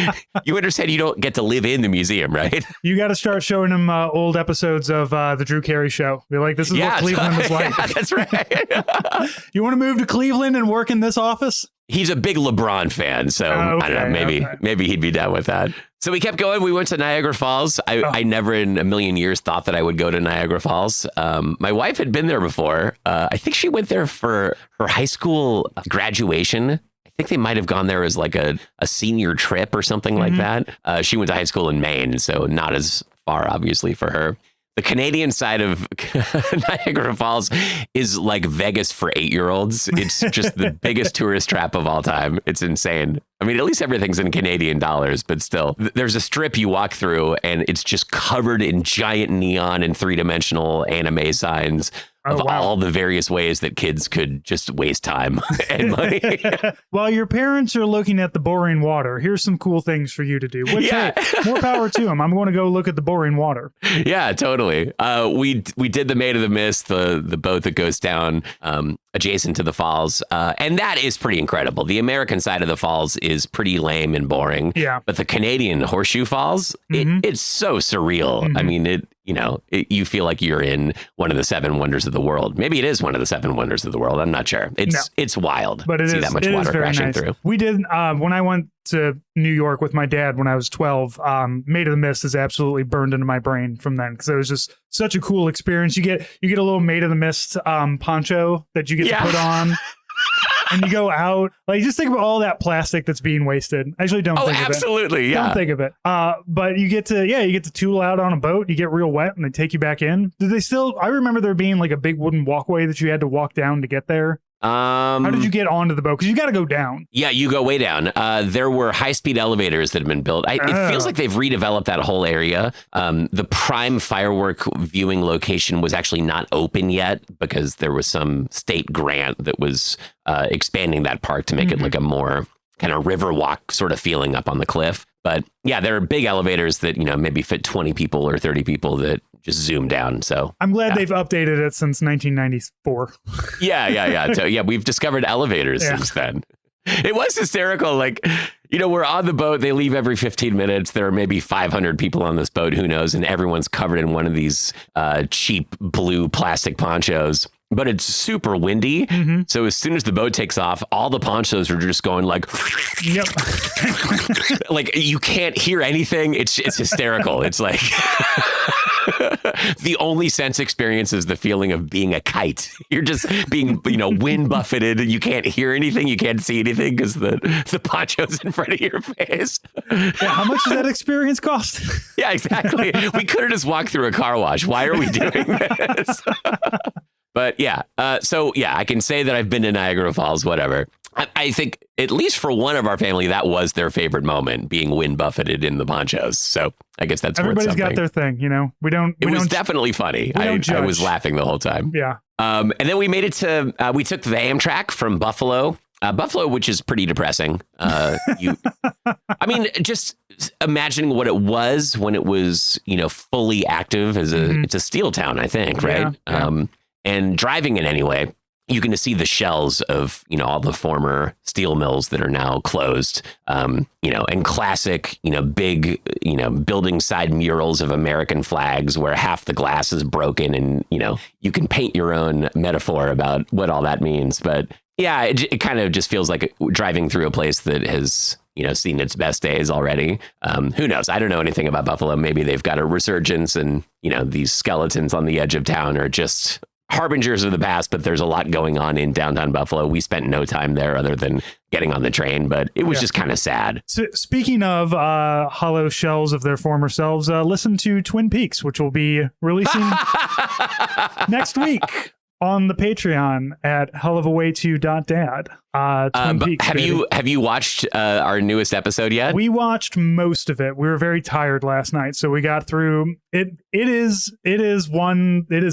you understand you don't get to live in the museum, right? You got to start showing them old episodes of the Drew Carey show. Be like, this is what Cleveland is like. Yeah, that's right. You want to move to Cleveland and work in this office? He's a big LeBron fan, so I don't know, maybe he'd be down with that. So we kept going. We went to Niagara Falls. I never in a million years thought that I would go to Niagara Falls. My wife had been there before. I think she went there for her high school graduation. I think they might have gone there as like a senior trip or something like that. She went to high school in Maine, so not as far, obviously, for her. The Canadian side of Niagara Falls is like Vegas for 8-year-olds. It's just the biggest tourist trap of all time. It's insane. I mean, at least everything's in Canadian dollars, but still, there's a strip you walk through and it's just covered in giant neon and 3-dimensional anime signs of all the various ways that kids could just waste time and money. While your parents are looking at the boring water, here's some cool things for you to do. Which, hey, more power to them. I'm going to go look at the boring water. Yeah, totally. We did the Maid of the Mist, the boat that goes down. adjacent to the falls. And that is pretty incredible. The American side of the falls is pretty lame and boring. Yeah. But the Canadian Horseshoe Falls, it's so surreal. I mean, you feel like you're in one of the 7 wonders of the world. Maybe it is one of the 7 wonders of the world. I'm not sure. It's wild. But see that much water crashing through. We did when I went to New York with my dad when I was 12. Maid of the Mist is absolutely burned into my brain from then because it was just such a cool experience. You get a little Maid of the Mist poncho that you get to put on. And you go out, like, just think about all that plastic that's being wasted. Actually, don't think of it. Oh, absolutely, yeah. Don't think of it. But you get to tool out on a boat. You get real wet, and they take you back in. Do they still? I remember there being like a big wooden walkway that you had to walk down to get there. How did you get onto the boat? Because you got to go down. Yeah, you go way down. There were high-speed elevators that have been built. It feels like they've redeveloped that whole area. The prime firework viewing location was actually not open yet because there was some state grant that was expanding that park to make it like a more kind of river walk sort of feeling up on the cliff. But yeah, there are big elevators that, maybe fit 20 people or 30 people that just zoom down. So I'm glad they've updated it since 1994. Yeah. So we've discovered elevators since then. It was hysterical. Like, we're on the boat. They leave every 15 minutes. There are maybe 500 people on this boat. Who knows? And everyone's covered in one of these cheap blue plastic ponchos. But it's super windy. So as soon as the boat takes off, all the ponchos are just going like, yep. Like you can't hear anything. It's hysterical. It's like the only sense experience is the feeling of being a kite. You're just being, wind buffeted. You can't hear anything. You can't see anything because the poncho's in front of your face. Yeah, how much does that experience cost? Yeah, exactly. We could have just walked through a car wash. Why are we doing this? But I can say that I've been to Niagara Falls, whatever. I think at least for one of our family, that was their favorite moment, being wind buffeted in the ponchos. So I guess that's everybody's got their thing, It was definitely funny. I was laughing the whole time. Yeah. And then we made it to we took the Amtrak from Buffalo, which is pretty depressing. Just imagining what it was when it was, fully active as it's a steel town, I think, right? Yeah. And driving it anyway, you can see the shells of, all the former steel mills that are now closed, and classic, big, building side murals of American flags where half the glass is broken and, you can paint your own metaphor about what all that means. But yeah, it kind of just feels like driving through a place that has, seen its best days already. Who knows? I don't know anything about Buffalo. Maybe they've got a resurgence and, these skeletons on the edge of town are just harbingers of the past, but there's a lot going on in downtown Buffalo. We spent no time there other than getting on the train, but it was just kind of sad. So, speaking of hollow shells of their former selves, listen to Twin Peaks, which will be releasing next week on the Patreon at hellofaWayTo.dad. Twin Peaks, have you watched our newest episode yet? We watched most of it. We were very tired last night, so we got through it. It is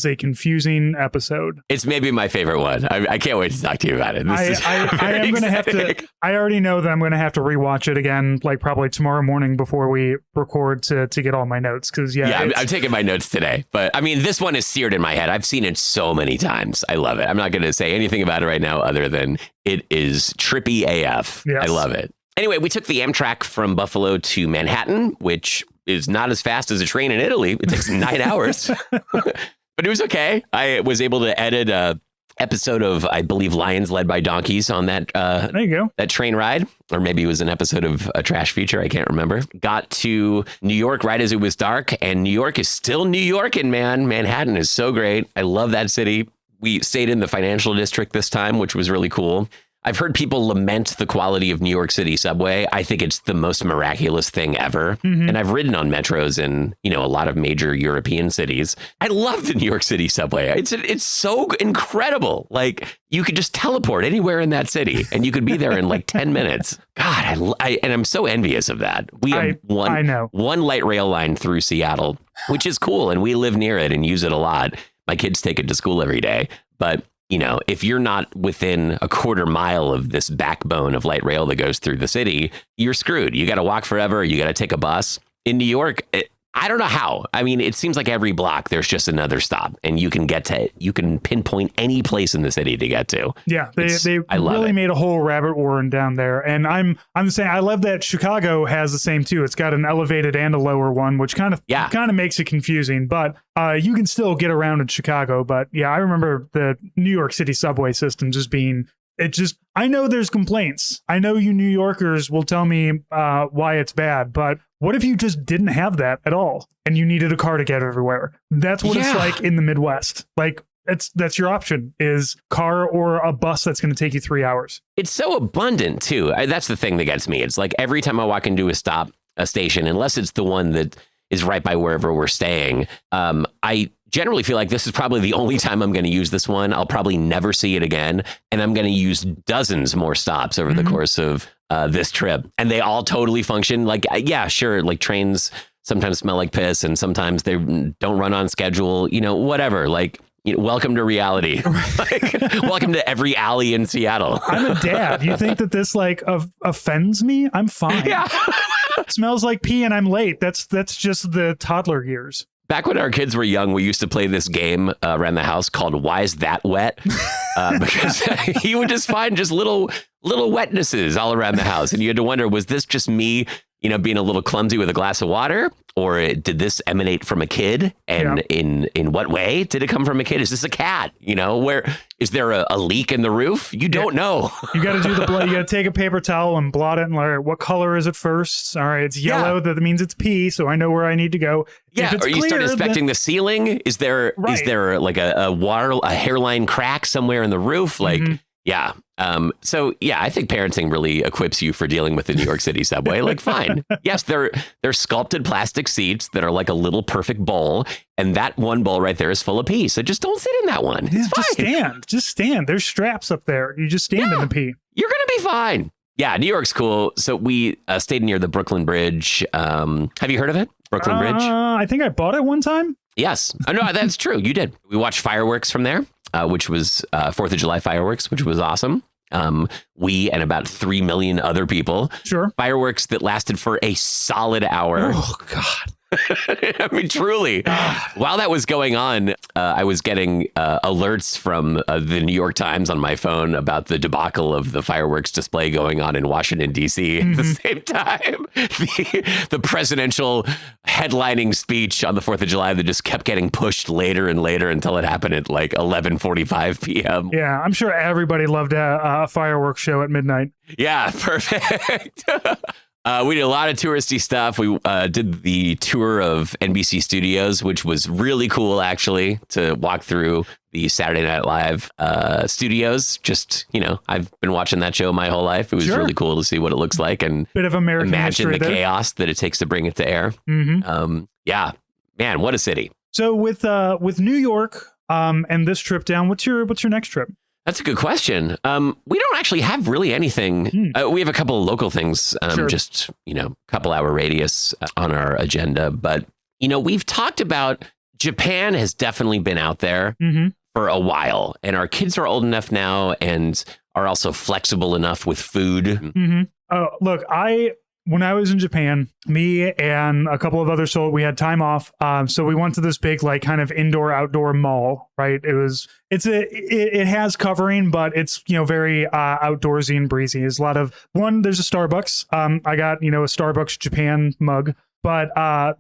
a confusing episode. It's maybe my favorite one. I can't wait to talk to you about it. I am going to have to. I already know that I'm going to have to rewatch it again, like probably tomorrow morning before we record to get all my notes. Because I'm taking my notes today. But I mean, this one is seared in my head. I've seen it so many times. I love it. I'm not going to say anything about it right now, other than it is trippy AF. Yes. I love it. Anyway, we took the Amtrak from Buffalo to Manhattan, which is not as fast as a train in Italy. It takes 9 hours, but it was okay. I was able to edit a episode of, I believe, Lions Led by Donkeys on that. There you go. That train ride, or maybe it was an episode of a trash feature. I can't remember. Got to New York right as it was dark, and New York is still New Yorkin', man. Manhattan is so great. I love that city. We stayed in the financial district this time, which was really cool. I've heard people lament the quality of New York City subway. I think it's the most miraculous thing ever. And I've ridden on metros in, a lot of major European cities. I love the New York City subway. It's so incredible. Like, you could just teleport anywhere in that city and you could be there in like 10 minutes. God, and I'm so envious of that. We have one light rail line through Seattle, which is cool. And we live near it and use it a lot. My kids take it to school every day. But if you're not within a quarter mile of this backbone of light rail that goes through the city, you're screwed. You got to walk forever. You got to take a bus. In New York, I don't know how. I mean, it seems like every block there's just another stop, and you can pinpoint any place in the city to get to. Yeah, they really made a whole rabbit warren down there, and I'm saying I love that Chicago has the same too. It's got an elevated and a lower one, which kind of makes it confusing, but you can still get around in Chicago. But yeah, I remember the New York City subway system just being. I know there's complaints. I know you New Yorkers will tell me why it's bad, but what if you just didn't have that at all and you needed a car to get everywhere? That's what it's like in the Midwest. Like that's your option is car or a bus that's going to take you 3 hours. It's so abundant too. That's the thing that gets me. It's like every time I walk into a station, unless it's the one that is right by wherever we're staying, I generally feel like this is probably the only time I'm going to use this one. I'll probably never see it again. And I'm going to use dozens more stops over the course of this trip. And they all totally function. Like, yeah, sure. Like trains sometimes smell like piss and sometimes they don't run on schedule, whatever. Like, welcome to reality. Welcome to every alley in Seattle. I'm a dad. You think that this offends me? I'm fine. Yeah. It smells like pee and I'm late. That's just the toddler years. Back when our kids were young, we used to play this game around the house called Why Is That Wet? Because he would just find just little wetnesses all around the house. And you had to wonder, was this just me, being a little clumsy with a glass of water? Or did this emanate from a kid? And in what way did it come from a kid? Is this a cat? Where is there a leak in the roof? You don't know. You got to do the blood. You got to take a paper towel and blot it. And like, what color is it first? All right, it's yellow. Yeah. That means it's pee. So I know where I need to go. Yeah. Or you start inspecting the ceiling. Is there like a hairline crack somewhere in the roof? Like, yeah. So yeah, I think parenting really equips you for dealing with the New York City subway. Like, fine. Yes, they're sculpted plastic seats that are like a little perfect bowl. And that one bowl right there is full of pee. So just don't sit in that one. It's fine. Just stand. There's straps up there. You just stand in the pee. You're going to be fine. Yeah, New York's cool. So we stayed near the Brooklyn Bridge. Have you heard of it? Brooklyn Bridge? I think I bought it one time. Yes. Oh, no, that's true. You did. We watched fireworks from there. Which was 4th of July fireworks, which was awesome. We and about 3 million other people. Sure. Fireworks that lasted for a solid hour. Oh, God. I mean, truly. While that was going on, I was getting alerts from the New York Times on my phone about the debacle of the fireworks display going on in Washington, D.C. At the same time. The presidential headlining speech on the 4th of July that just kept getting pushed later and later until it happened at like 11:45 p.m. Yeah, I'm sure everybody loved a fireworks show at midnight. Yeah, perfect. We did a lot of touristy stuff. We did the tour of NBC Studios, which was really cool, actually, to walk through the Saturday Night Live studios. Just, I've been watching that show my whole life. It was really cool to see what it looks like and bit of American imagine the history chaos that it takes to bring it to air. Yeah, man, what a city. So with New York and this trip down, what's your next trip? That's a good question. We don't actually have really anything. We have a couple of local things, just, couple hour radius on our agenda. But, we've talked about Japan has definitely been out there for a while. And our kids are old enough now and are also flexible enough with food. Oh, look, when I was in Japan, me and a couple of others, we had time off. So we went to this big, like, kind of indoor outdoor mall, right? It has covering, but it's, very outdoorsy and breezy. There's there's a Starbucks. I got, a Starbucks Japan mug, but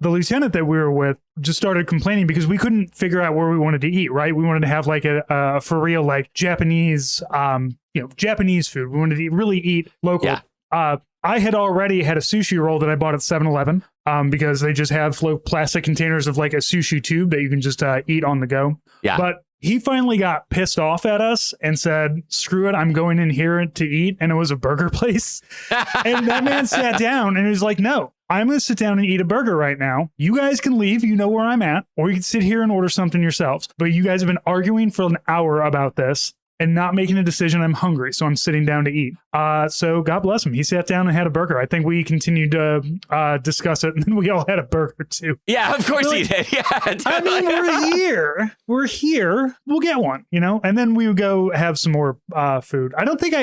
the lieutenant that we were with just started complaining because we couldn't figure out where we wanted to eat, right? We wanted to have like a for real, like Japanese, Japanese food. We wanted to really eat local. Yeah. I had already had a sushi roll that I bought at 7-Eleven because they just have plastic containers of like a sushi tube that you can just eat on the go. Yeah. But he finally got pissed off at us and said, screw it, I'm going in here to eat. And it was a burger place. And that man sat down and he was like, no, I'm going to sit down and eat a burger right now. You guys can leave. You know where I'm at. Or you can sit here and order something yourselves. But you guys have been arguing for an hour about this and not making a decision. I'm hungry, so I'm sitting down to eat. So God bless him. He sat down and had a burger. I think we continued to discuss it, and then we all had a burger too. Yeah, of course he did. Yeah, I mean, we're here. We'll get one, And then we would go have some more food. I don't think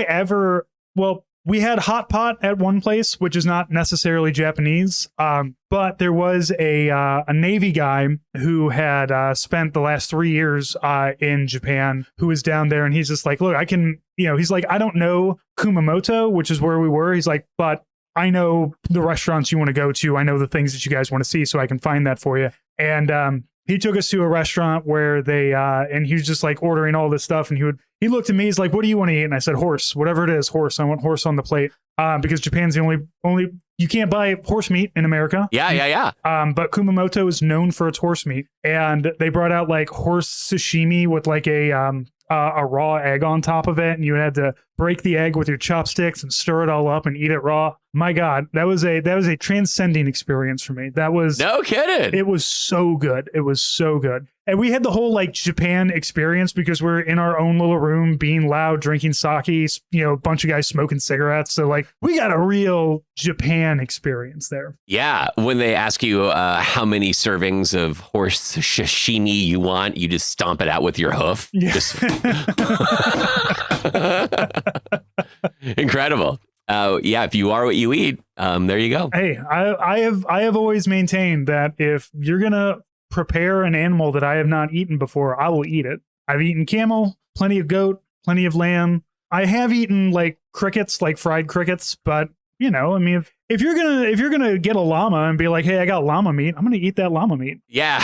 we had hot pot at one place, which is not necessarily Japanese. But there was a Navy guy who had spent the last 3 years in Japan, who was down there, and he's just like, look, I can, he's like, I don't know Kumamoto, which is where we were. He's like, but I know the restaurants you want to go to. I know the things that you guys want to see, so I can find that for you. And he took us to a restaurant where they, and he was just like ordering all this stuff. And he looked at me, he's like, what do you want to eat? And I said, horse, whatever it is, horse. I want horse on the plate. Because Japan's the only, you can't buy horse meat in America. Yeah. But Kumamoto is known for its horse meat. And they brought out like horse sashimi with like a raw egg on top of it, and you had to break the egg with your chopsticks and stir it all up and eat it raw. My God, that was a transcending experience for me. That was no kidding. It was so good. It was so good. And we had the whole like Japan experience because we're in our own little room, being loud, drinking sake, a bunch of guys smoking cigarettes. So like we got a real Japan experience there. Yeah. When they ask you how many servings of horse sashimi you want, you just stomp it out with your hoof. Yeah. Incredible. Yeah, if you are what you eat, there you go. Hey, I have always maintained that if you're gonna prepare an animal that I have not eaten before, I will eat it. I've eaten camel, plenty of goat, plenty of lamb. I have eaten like crickets, like fried crickets, but I mean, if you're gonna get a llama and be like, hey, I got llama meat, I'm gonna eat that llama meat. Yeah.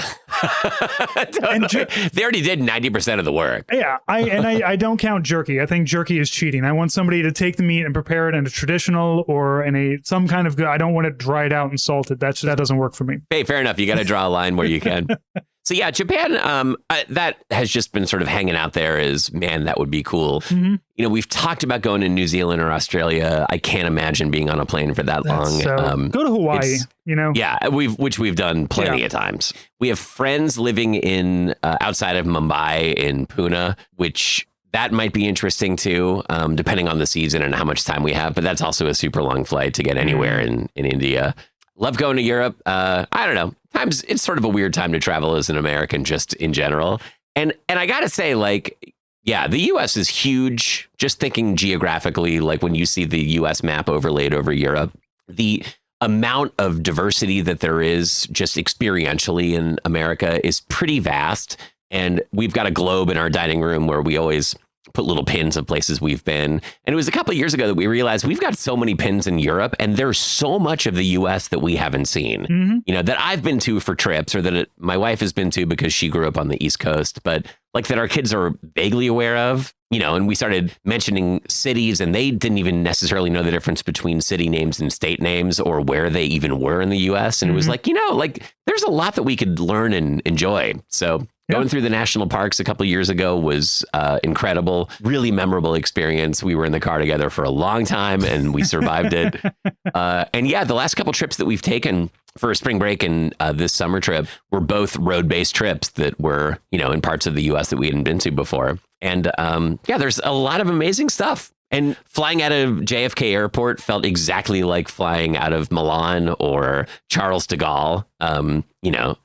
Totally. They already did 90% of the work. Yeah, I don't count jerky. I think jerky is cheating. I want somebody to take the meat and prepare it in a traditional or in some kind of good. I don't want it dried out and salted. That doesn't work for me. Hey, fair enough. You got to draw a line where you can. So yeah, Japan, that has just been sort of hanging out there as, man, that would be cool. Mm-hmm. We've talked about going to New Zealand or Australia. I can't imagine being on a plane for that long. Go to Hawaii, Yeah, which we've done plenty of times. We have friends living in outside of Mumbai in Pune, which that might be interesting too, depending on the season and how much time we have. But that's also a super long flight to get anywhere in India. Love going to Europe. I don't know. Times it's sort of a weird time to travel as an American, just in general. And I gotta say, like, yeah, the U.S. is huge. Just thinking geographically, like when you see the U.S. map overlaid over Europe, the amount of diversity that there is just experientially in America is pretty vast. And we've got a globe in our dining room where we always put little pins of places we've been. And it was a couple of years ago that we realized we've got so many pins in Europe, and there's so much of the US that we haven't seen, that I've been to for trips, or that my wife has been to because she grew up on the East Coast, but like that our kids are vaguely aware of, and we started mentioning cities, and they didn't even necessarily know the difference between city names and state names or where they even were in the US. And it was like, there's a lot that we could learn and enjoy. So going through the national parks a couple of years ago was incredible, really memorable experience. We were in the car together for a long time and we survived it. And yeah, the last couple trips that we've taken for a spring break and this summer trip were both road-based trips that were, in parts of the U.S. that we hadn't been to before. And there's a lot of amazing stuff. And flying out of JFK Airport felt exactly like flying out of Milan or Charles de Gaulle.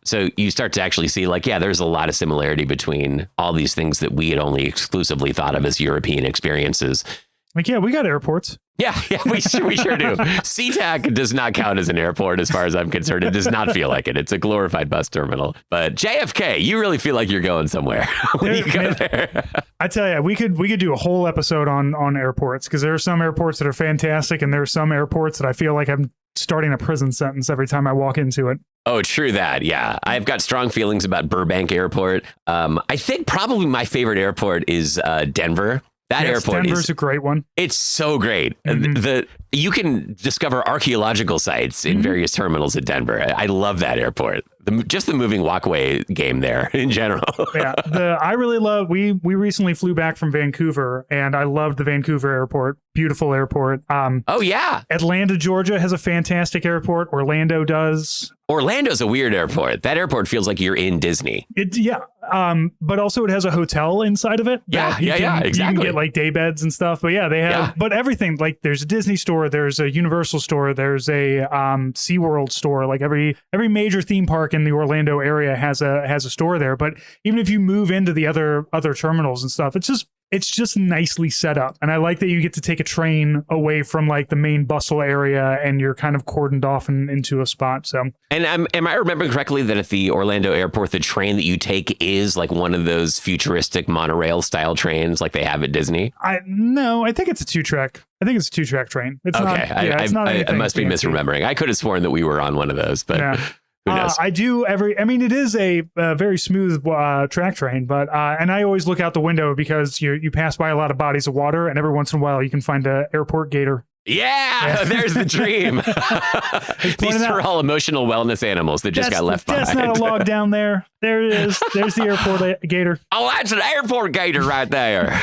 So you start to actually see there's a lot of similarity between all these things that we had only exclusively thought of as European experiences. We got airports. Yeah, we sure do. SeaTac does not count as an airport as far as I'm concerned. It does not feel like it. It's a glorified bus terminal. But JFK, you really feel like you're going somewhere when you go there. I tell you, we could do a whole episode on airports, because there are some airports that are fantastic, and there are some airports that I feel like I'm starting a prison sentence every time I walk into it. Oh, true that. Yeah. I've got strong feelings about Burbank Airport. I think probably my favorite airport is Denver. Denver's a great one. It's so great. You can discover archaeological sites in various terminals at Denver. I love that airport. Just the moving walkway game there in general. I really love. We recently flew back from Vancouver, and I loved the Vancouver airport. Beautiful airport. Atlanta, Georgia has a fantastic airport. Orlando does. Orlando's a weird airport. That airport feels like you're in Disney. But also it has a hotel inside of it. Exactly. You can get like day beds and stuff. But they have. But everything, like there's a Disney store, there's a Universal store, there's a SeaWorld store. Like every major theme park in the Orlando area has a store there. But even if you move into the other terminals and stuff, it's it's just nicely set up. And I like that you get to take a train away from like the main bustle area and you're kind of cordoned off into a spot. So, and am I remembering correctly that at the Orlando airport, the train that you take is like one of those futuristic monorail style trains like they have at Disney? No, I think it's a 2-track. I think it's a 2-track train. It's okay. Not, it's not I must be misremembering. I could have sworn that we were on one of those, but who knows? It is a very smooth track train, but and I always look out the window because you pass by a lot of bodies of water, and every once in a while you can find an airport gator. Yeah, there's the dream. These are all emotional wellness animals that just got left behind. That's not a log down there. There it is. There's the airport gator. Oh, that's an airport gator right there.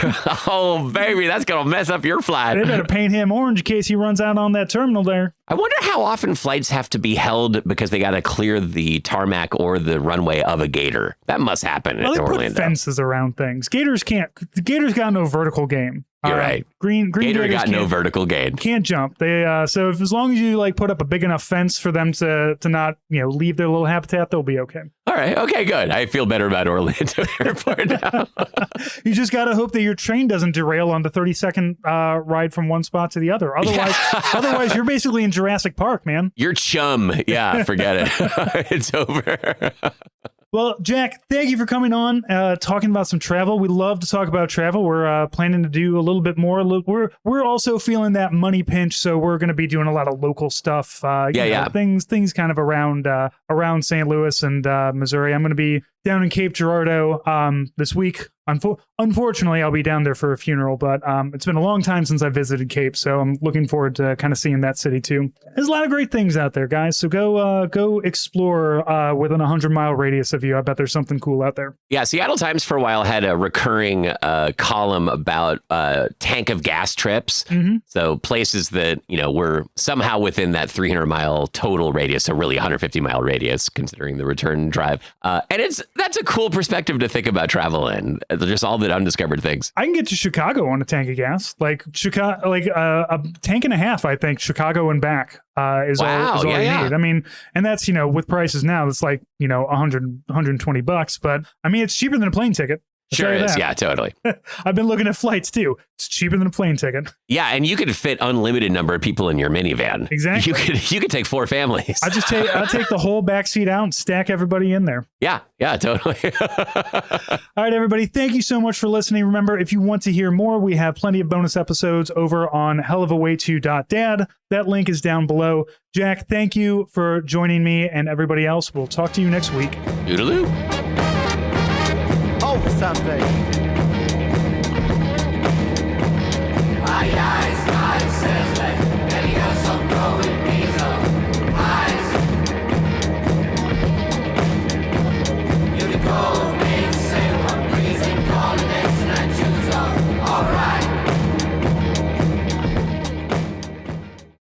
Oh, baby, that's going to mess up your flight. They better paint him orange in case he runs out on that terminal there. I wonder how often flights have to be held because they got to clear the tarmac or the runway of a gator. That must happen in Orlando. They put fences around things. Gators got no vertical game. You're right. Green Gator got no vertical gain. Can't jump. They so if as long as you like put up a big enough fence for them to not leave their little habitat, they'll be okay. All right. Okay. Good. I feel better about Orlando Airport now. You just got to hope that your train doesn't derail on the 30-second ride from one spot to the other. Otherwise, you're basically in Jurassic Park, man. You're chum. Yeah. Forget it. It's over. Well, Jack, thank you for coming on, talking about some travel. We love to talk about travel. We're planning to do a little bit more. We're also feeling that money pinch, so we're going to be doing a lot of local stuff. Things kind of around St. Louis and Missouri. I'm going to be down in Cape Girardeau this week. Unfortunately, I'll be down there for a funeral, but it's been a long time since I visited Cape, so I'm looking forward to kind of seeing that city too. There's a lot of great things out there, guys. So go explore within a 100-mile radius of you. I bet there's something cool out there. Yeah, Seattle Times for a while had a recurring column about tank of gas trips. Mm-hmm. So places that were somehow within that 300-mile total radius, so really 150-mile radius, considering the return drive. And that's a cool perspective to think about travel in. Just all the undiscovered things. I can get to Chicago on a tank of gas, like a tank and a half. I think Chicago and back is all you need. I mean, and that's with prices now, it's like $120, but I mean it's cheaper than a plane ticket. Sure is. Yeah, totally. I've been looking at flights too. It's cheaper than a plane ticket. Yeah, and you could fit unlimited number of people in your minivan. Exactly. You could take 4 families. I'll take the whole back seat out and stack everybody in there. Yeah, totally. All right, everybody. Thank you so much for listening. Remember, if you want to hear more, we have plenty of bonus episodes over on hellofaway2.dad. That link is down below. Jack, thank you for joining me, and everybody else. We'll talk to you next week. Toodaloo. Oh, something.